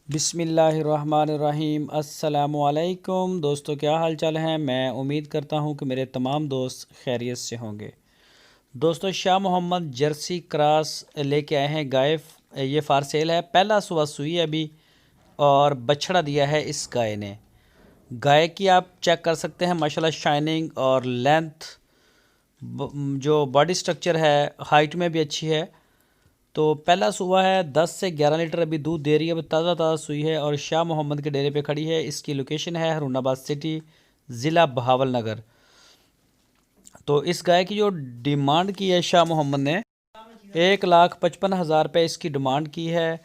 बिस्मिल्लाहिर्रहमानिर्रहीम। अस्सलामुअलैकुम दोस्तों, क्या हाल चाल है। मैं उम्मीद करता हूँ कि मेरे तमाम दोस्त खैरियत से होंगे। दोस्तों, शाह मोहम्मद जर्सी क्रॉस लेके आए हैं गाय। ये फार सेल है। पहला सुबह सुई है अभी और बछड़ा दिया है इस गाय ने। गाय की आप चेक कर सकते हैं माशाल्लाह शाइनिंग और लेंथ, जो बॉडी स्ट्रक्चर है, हाइट में भी अच्छी है। तो पहला सुबह है, 10 से 11 लीटर अभी दूध दे रही है। अभी ताज़ा ताज़ा सुई है और शाह मोहम्मद के डेरे पे खड़ी है। इसकी लोकेशन है हरूनाबाद सिटी, ज़िला बहावल नगर। तो इस गाय की जो डिमांड की है शाह मोहम्मद ने, 1,55,000 रुपये इसकी डिमांड की है।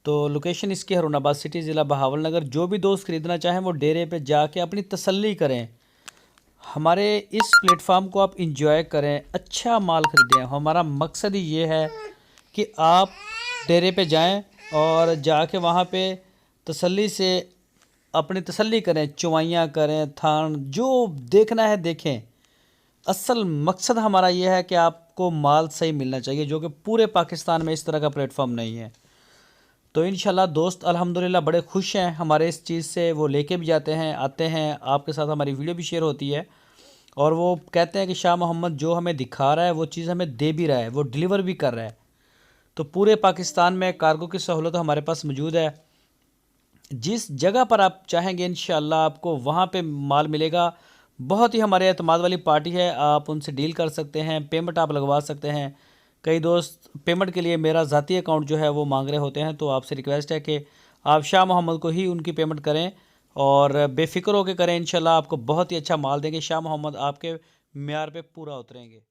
तो लोकेशन इसकी हरूनाबाद सिटी, ज़िला बहावल नगर। जो भी दोस्त ख़रीदना चाहें वो डेरे पे जाके अपनी तसल्ली करें। हमारे इस प्लेटफार्म को आप इंजॉय करें, अच्छा माल ख़रीदें। हमारा मकसद ही ये है कि आप डेरे पे जाएं और जाके वहाँ पे तसल्ली से अपनी तसल्ली करें, चुवाइयाँ करें, थान जो देखना है देखें। असल मकसद हमारा ये है कि आपको माल सही मिलना चाहिए, जो कि पूरे पाकिस्तान में इस तरह का प्लेटफॉर्म नहीं है। तो इंशाल्लाह दोस्त अल्हम्दुलिल्लाह बड़े खुश हैं हमारे इस चीज़ से। वो लेके भी जाते हैं, आते हैं, आपके साथ हमारी वीडियो भी शेयर होती है और वो कहते हैं कि शाह मोहम्मद जो हमें दिखा रहा है वो चीज़ हमें दे भी रहा है, वो डिलीवर भी कर रहा है। तो पूरे पाकिस्तान में कार्गो की सहूलत हमारे पास मौजूद है। जिस जगह पर आप चाहेंगे इंशाल्लाह आपको वहाँ पे माल मिलेगा। बहुत ही हमारे एतमाद वाली पार्टी है, आप उनसे डील कर सकते हैं, पेमेंट आप लगवा सकते हैं। कई दोस्त पेमेंट के लिए मेरा ज़ाती अकाउंट जो है वो मांग रहे होते हैं, तो आपसे रिक्वेस्ट है कि आप शाह मोहम्मद को ही उनकी पेमेंट करें और बेफिक्र होकर करें। इंशाल्लाह आपको बहुत ही अच्छा माल देंगे। शाह मोहम्मद आपके म्यार पे पूरा उतरेंगे।